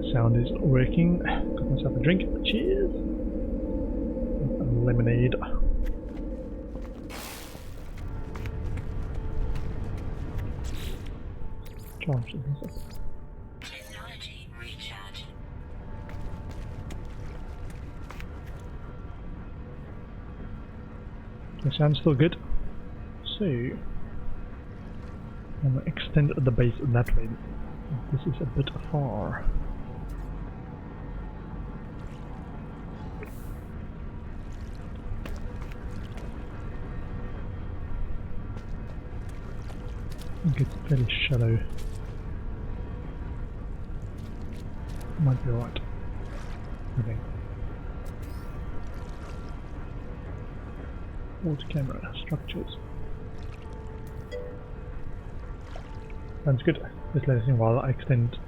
The sound is working. Got myself a drink. Cheers! Some lemonade. Charge this up. Technology recharge. The sound's still good. So, I'm gonna extend the base that way. This is a bit far. I think it's fairly shallow. Might be alright. I think. Old camera structures. Sounds good. Just let us in while I extend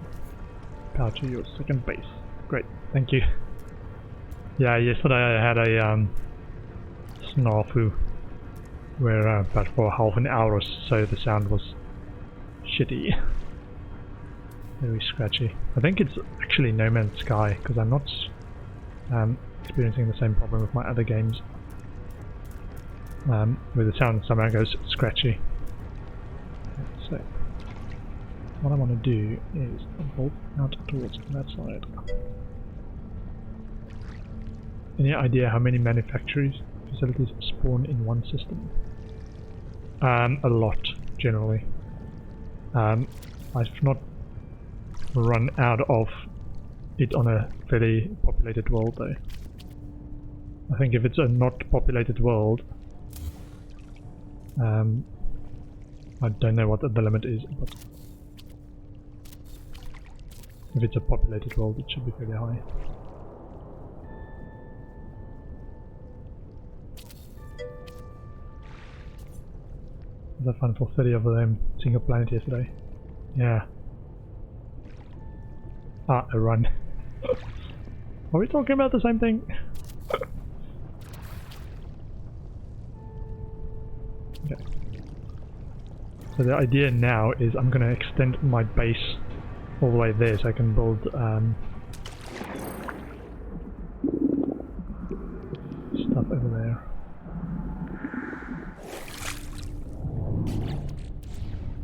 power to your second base. Great, thank you. Yeah, yesterday I had a snafu where about for half an hour or so the sound was shitty. Very scratchy. I think it's actually No Man's Sky because I'm not experiencing the same problem with my other games where the sound somehow goes scratchy. So what I want to do is bolt out towards that side. Any idea how many manufacturing facilities spawn in one system? A lot, generally. I've not run out of it on a fairly populated world though. I think if it's a not populated world, I don't know what the limit is, but if it's a populated world it should be fairly high. Was that fun for 30 of them single planet yesterday? Yeah. Ah, a run. Are we talking about the same thing? Okay. So the idea now is I'm going to extend my base all the way there so I can build stuff over there.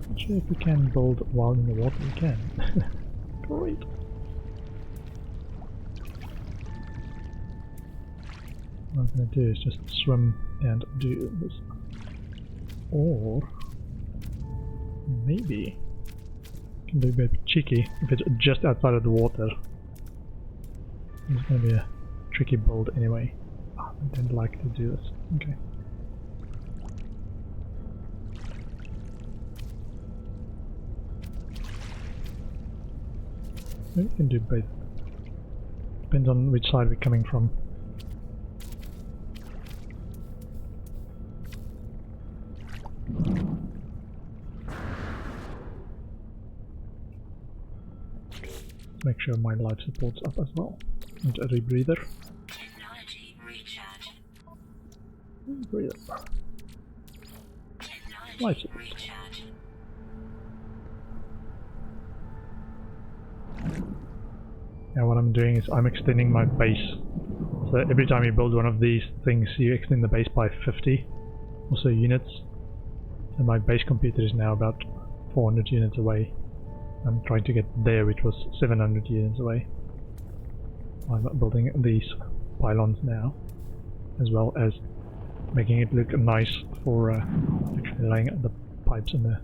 Not sure if we can build while in the water. We can. Great. What I'm going to do is just swim and do this. Or maybe I can be a bit cheeky if it's just outside of the water. It's going to be a tricky build anyway. Oh, I don't like to do this. Okay. Maybe we can do both. Depends on which side we're coming from. Make sure my life support's up as well. And a rebreather. Technology recharge. Rebreather. Technology Life support. recharge. Now what I'm doing is I'm extending my base. So every time you build one of these things you extend the base by 50 or so units. And my base computer is now about 400 units away. I'm trying to get there, which was 700 units away. I'm building these pylons now, as well as making it look nice for actually laying the pipes and the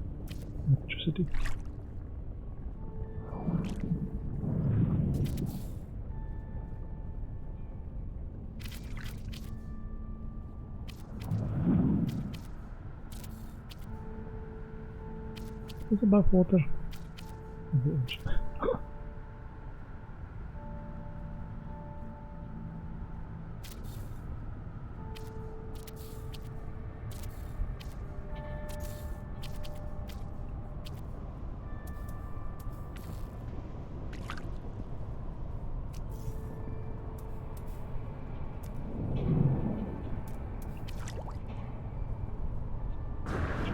electricity. It's above water.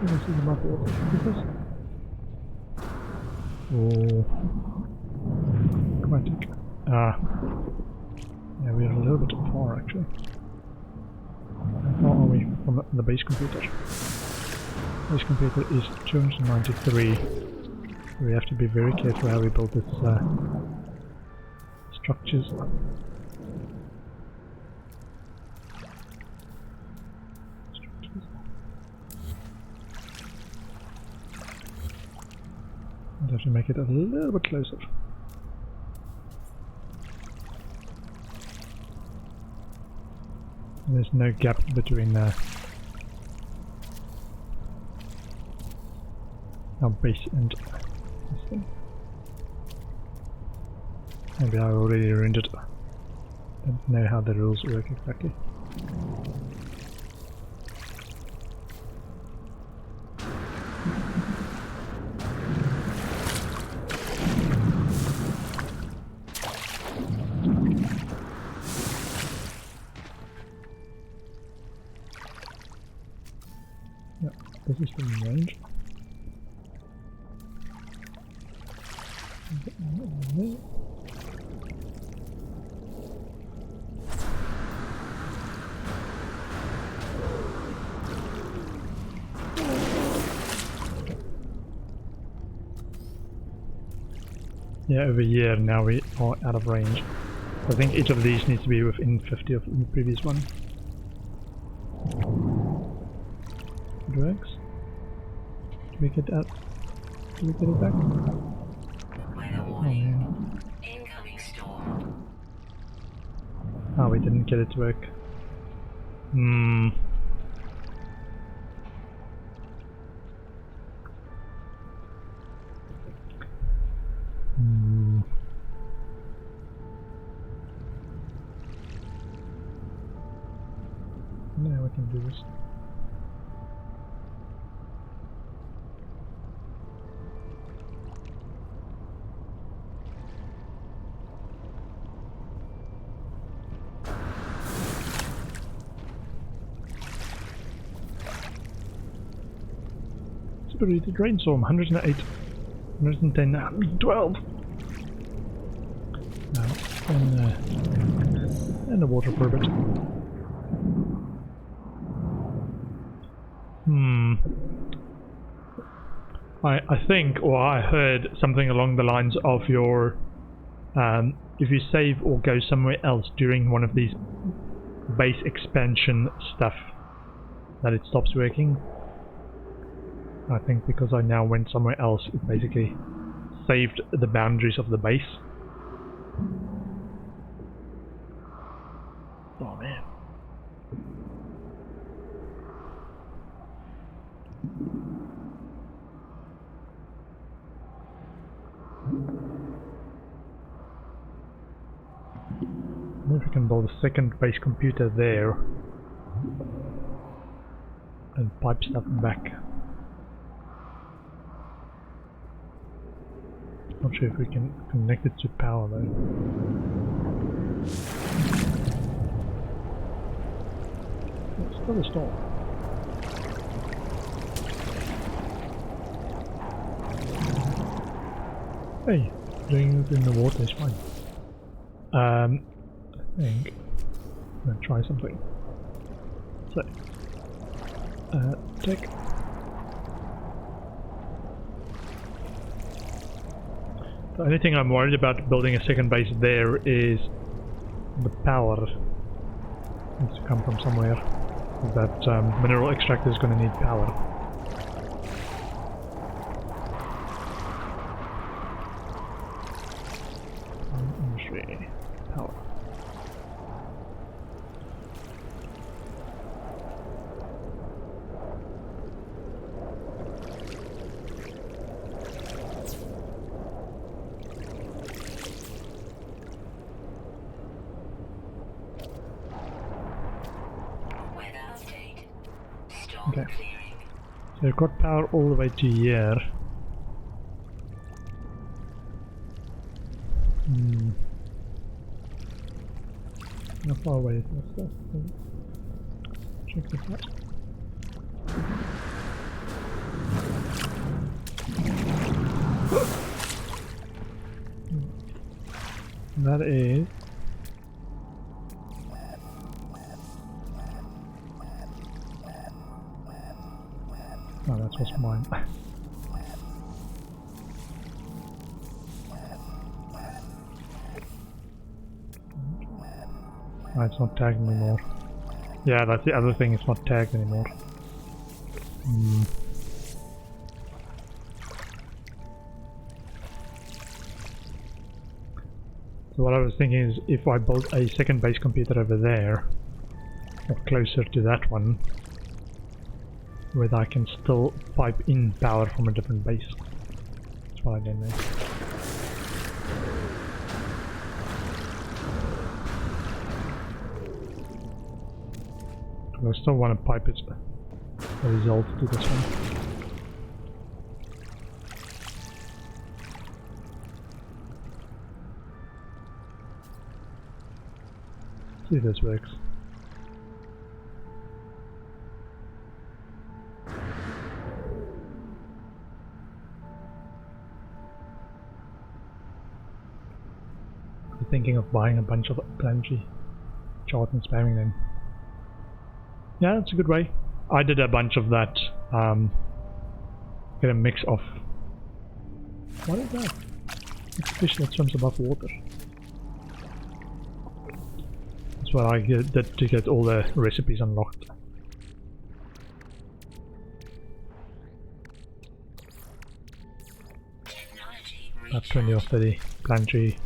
This is above water. Oh. automatic. Ah. Yeah, we're a little bit far actually. How far are we from the base computer? Base computer is 293. We have to be very careful how we build this structures. I'd have to make it a little bit closer. There's no gap between our base and this thing. Maybe I already ruined it. Don't know how the rules work exactly. This is the range. Yeah, over here now we are out of range. I think each of these needs to be within 50 of the previous one. It works. Do we get out? Do we get it back? Weather warning. Incoming storm. Oh, we didn't get it to work. Hmm. Now we can do this. Superheated rainstorm, 108, 110, 112. Now, and the water for a bit. I think, or I heard something along the lines of your, if you save or go somewhere else during one of these base expansion stuff, that it stops working. I think because I now went somewhere else, it basically saved the boundaries of the base. Oh man. Maybe we can build a second base computer there and pipe stuff back. Not sure if we can connect it to power though. It's still a storm. Hey, doing it in the water is fine. I think I'm gonna try something. So, take. The only thing I'm worried about building a second base there is the power needs to come from somewhere. That mineral extractor is going to need power. Industry power. Okay, so we've got power all the way to here. How far away is that stuff? Check this out. That is... Oh, that was mine. Oh, it's not tagged anymore. Yeah, that's the other thing, it's not tagged anymore. So what I was thinking is, if I build a second base computer over there, or closer to that one, where I can still pipe in power from a different base. That's what I don't know. I still want to pipe its result to this one. See if this works. I'm thinking of buying a bunch of planetary charts and spamming them. Yeah, that's a good way. I did a bunch of that. Get a mix of... What is that? It's a fish that swims above water. That's what I did to get all the recipes unlocked. About 20 or 30 planetary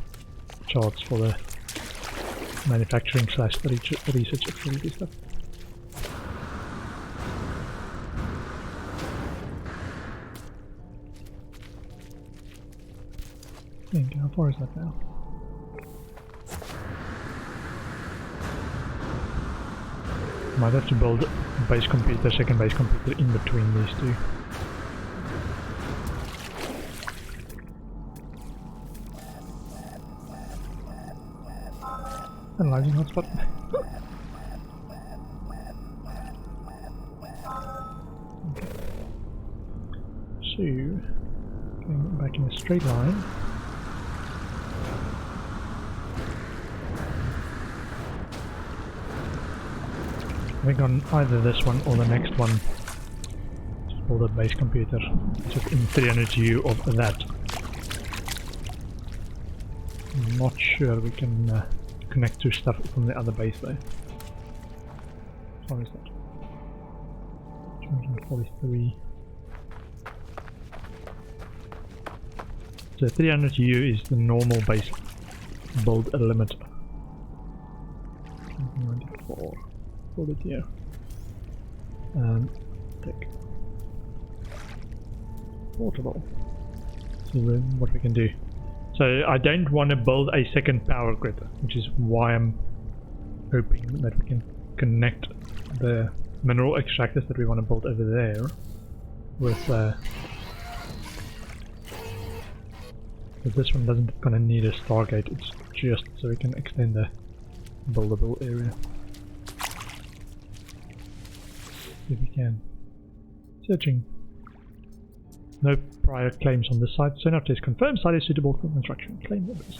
charts for the manufacturing / research activity stuff. How far is that now? Might have to build a base computer, second base computer in between these two. Analyzing hotspot. Okay. So, going back in a straight line. I think on either this one or the next one, just build a base computer, just in 300U of that. I'm not sure we can connect to stuff from the other base though. What is that? 243. So 300U is the normal base build limit. 94. Hold it here. Tick. Portable. So what we can do. So I don't want to build a second power grid, which is why I'm hoping that we can connect the mineral extractors that we want to build over there with this one doesn't gonna need a Stargate, it's just so we can extend the buildable area. If we can. Searching. No prior claims on this site. Sonar test confirmed site is suitable for construction. Claim the base.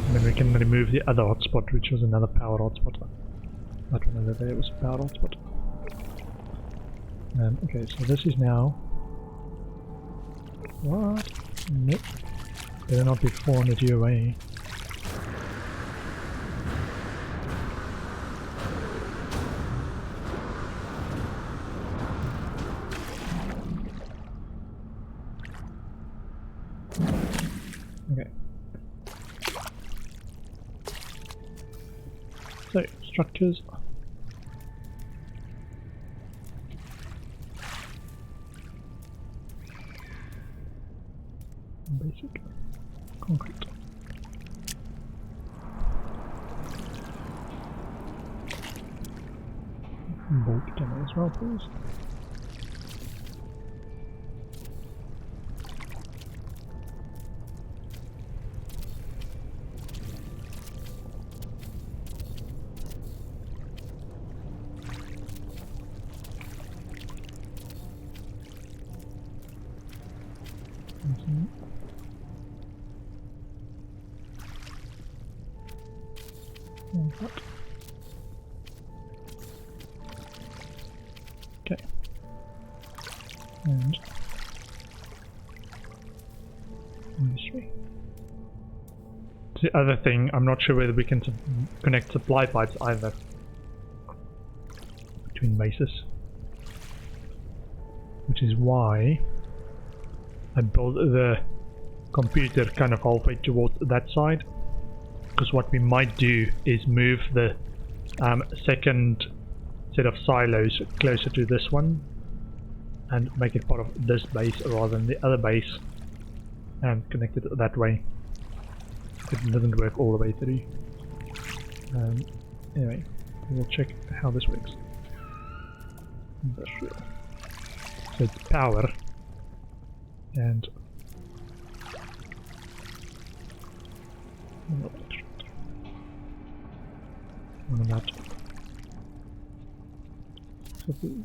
And then we can remove the other hotspot, which was another power hotspot. That one over there was a power hotspot. Okay, so this is now... What? Nope. Better not be 400 years away. Okay. So, structures. Basic. Concrete. Bolt demo as well, please. Like that. Okay. And industry. The other thing, I'm not sure whether we can connect supply pipes either between bases, which is why I built the computer kind of halfway towards that side, because what we might do is move the second set of silos closer to this one and make it part of this base rather than the other base and connect it that way. It doesn't work all the way through. Anyway, we'll check how this works. Industrial. So it's power and one of that. So these.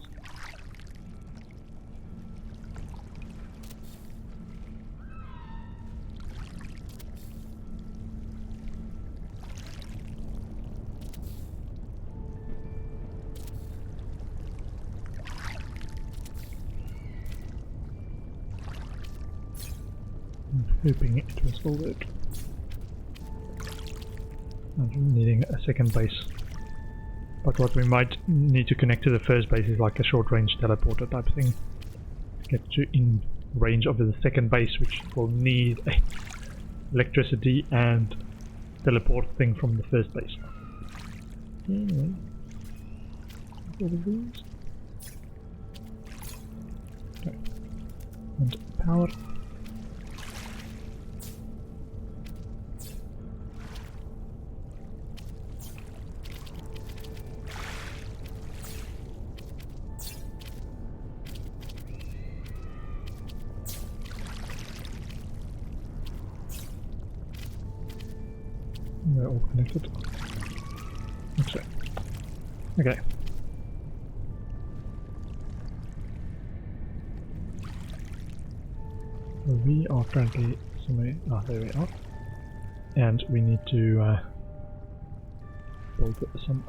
I'm hoping it will still work. I'm needing a second base. But what we might need to connect to the first base is like a short range teleporter type thing. To get to in range of the second base, which will need electricity and teleport thing from the first base. Anyway. All of these. Okay. And power. They're all connected. Okay. We are currently somewhere. Ah, there we are. And we need to build some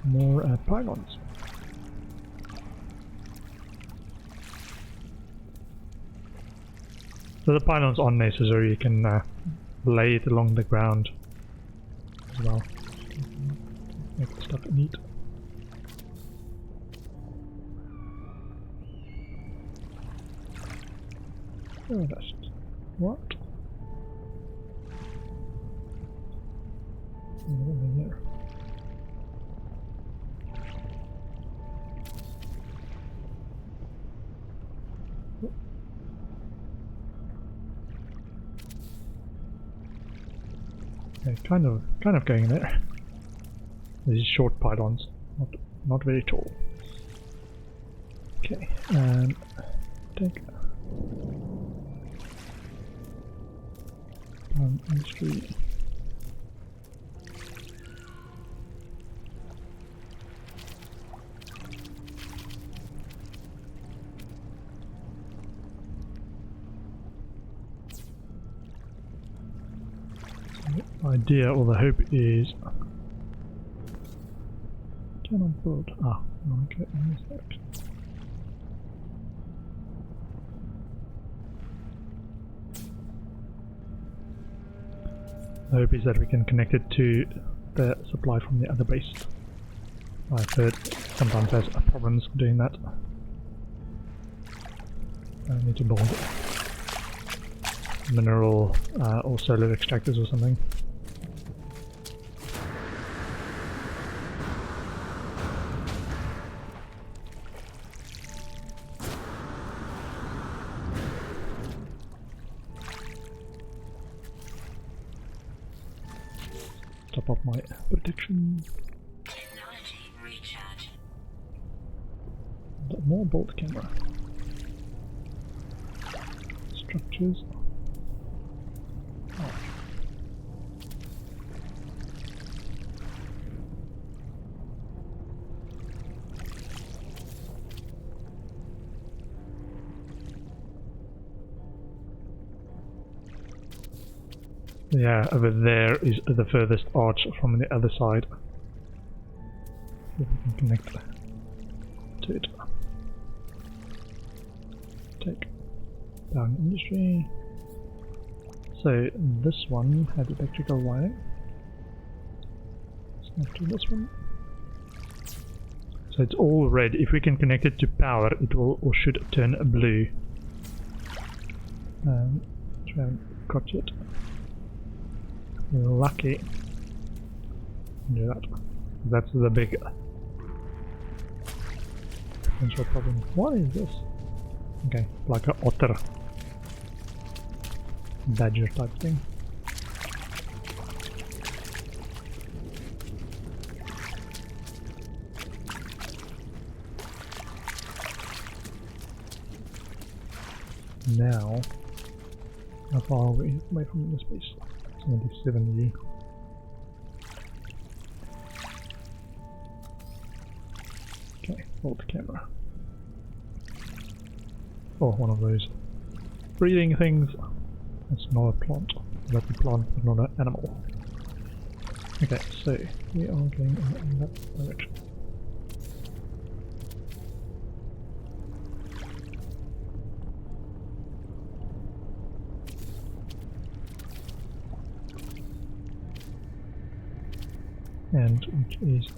more pylons. So the pylons aren't necessary, you can lay it along the ground as well. Make the stuff neat. Oh, that's what? Over here. Okay, kind of going there. These short pylons, not very tall. Okay, take industry. The idea or the hope is cannot build. Ah, okay, in this direction. The hope is that we can connect it to the supply from the other base. I've heard sometimes there's problems doing that. I need to build mineral or solar extractors or something. Top up my protection. Technology recharge. More bolt camera. Structures. Oh. Yeah, over there is the furthest arch from the other side. If we can connect to it. Take down industry. So this one had electrical wiring. Snap to this one. So it's all red. If we can connect it to power, it will or should turn blue. Which we haven't got yet. We're lucky. Do that. That's the big potential problem. What is this? Okay, like an otter badger type thing. Now, how far are we away from this base? 77 U. Okay, hold the camera. Oh, one of those breathing things. That's not a plant. That's a plant, but not an animal. Okay, so we are going in that direction. And which is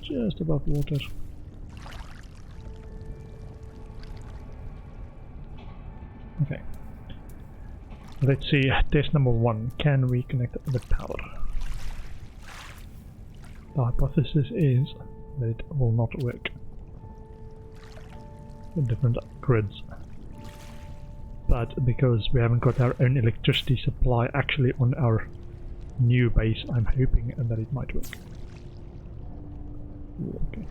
just above water. Okay. Let's see, test number 1. Can we connect the power? The hypothesis is that it will not work. The different grids. But because we haven't got our own electricity supply actually on our new base, I'm hoping that it might work. Ooh, okay.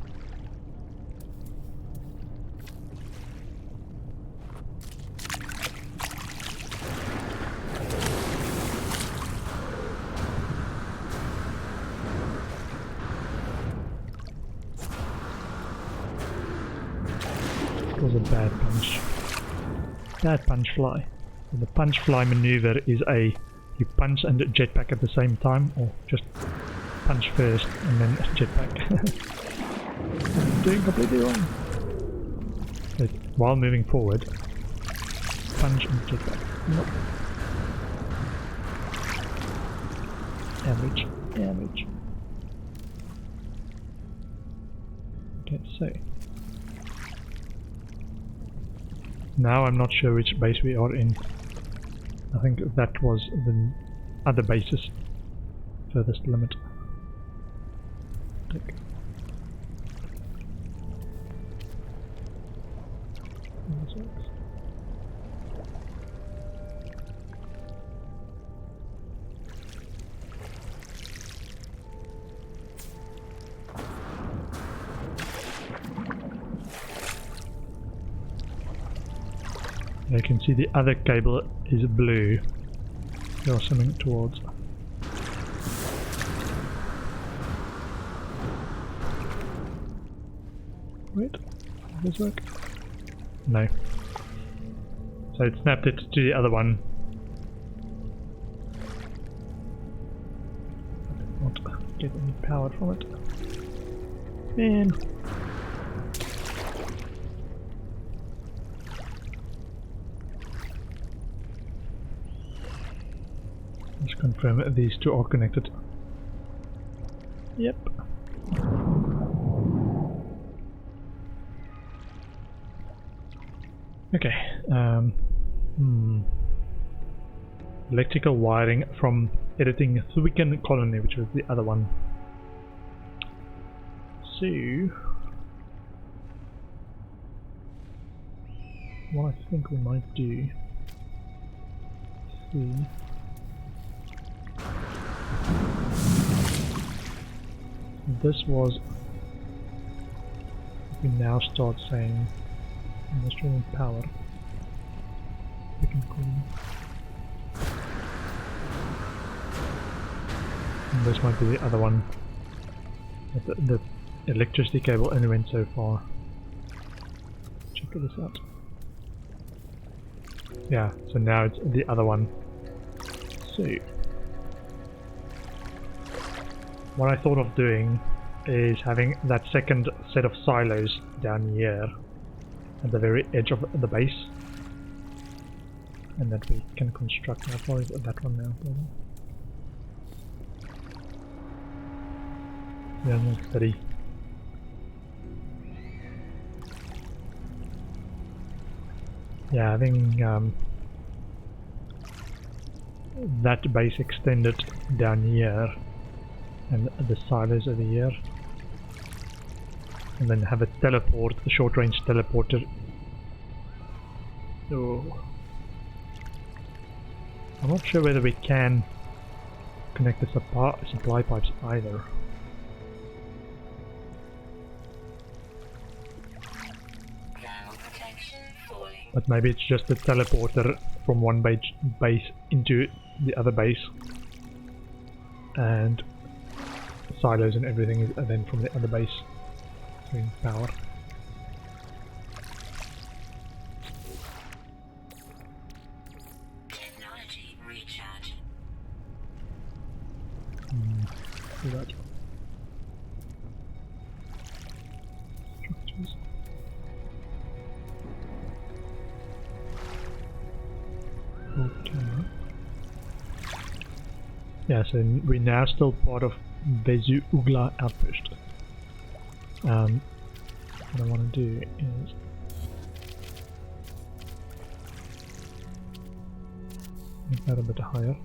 It was a bad punch. Bad punch fly. So the punch fly maneuver is you punch and jetpack at the same time, or just punch first and then jetpack. I'm doing completely wrong. But while moving forward, punch and jetpack. Nope. Average. Average. Okay, so now I'm not sure which base we are in. I think that was the other base's furthest limit. Take. You can see the other cable is blue. They are swimming towards. Wait, does this work? No. So it snapped it to the other one. I did not get any power from it. Man. Let's confirm that these two are connected. Yep. Okay. Electrical wiring from editing Thuiken Colony, which was the other one. So, what I think we might do. See. This was. We now start saying industrial power. We can call it. And this might be the other one. But the electricity cable only went so far. Check this out. Yeah, so now it's the other one. So what I thought of doing is having that second set of silos down here at the very edge of the base, and that we can construct. How far is that one now? 330. Yeah, having that base extended down here and the silos over here, and then have a teleport, a short range teleporter. Oh. I'm not sure whether we can connect the supply pipes either. But maybe it's just a teleporter from one base into the other base, and silos and everything is then from the other base doing power. Technology recharge. Do that. Structures. Okay. Yeah, so we're now still part of Vezu Ugla outpost. What I want to do is make that a bit higher,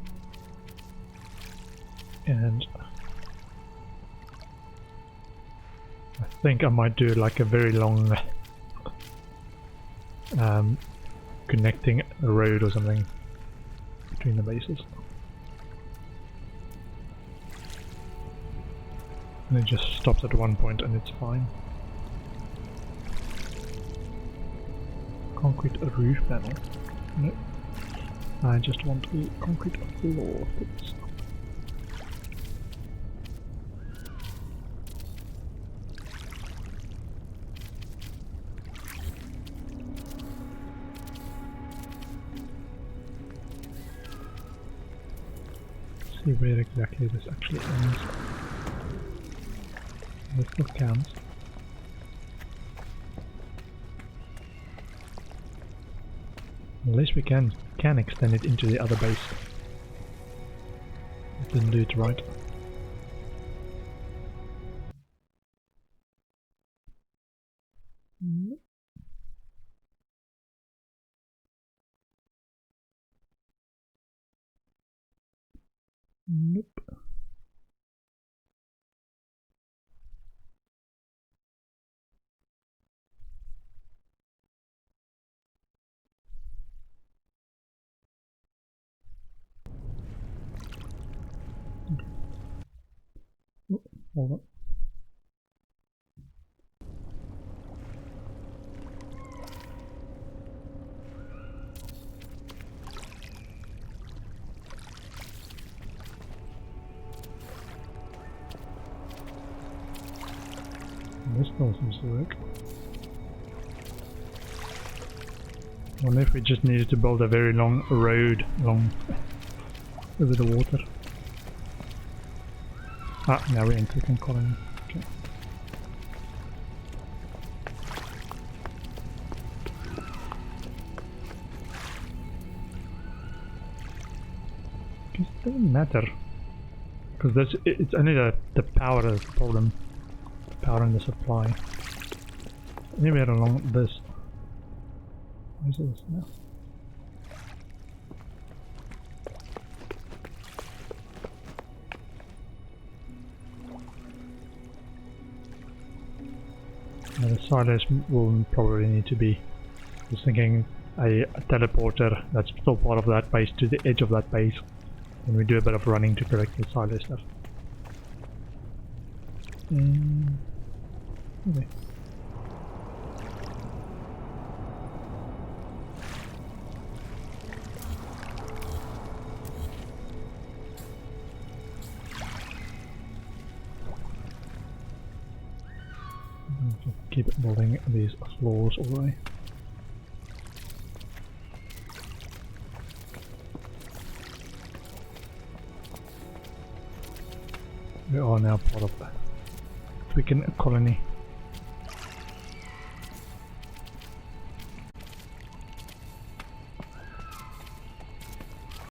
and I think I might do like a very long connecting road or something between the bases. And it just stops at one point and it's fine. Concrete roof panel. No. I just want a concrete floor, please. Let's see where exactly this actually ends. This still counts. Unless we can extend it into the other base. Didn't do it right. Nope. Nope. Oh, hold on. This still seems to work. I wonder if we just needed to build a very long road over the water. Ah, now we're in second colony. Okay. It doesn't matter, because it's only the power that's the problem. The power and the supply. Anywhere along this. Where's this now? Now the silos will probably need to be, just thinking, a teleporter that's still part of that base to the edge of that base, and we do a bit of running to correct the silo stuff. Okay. Just keep building these floors all the way. We are now part of the Twickenham colony.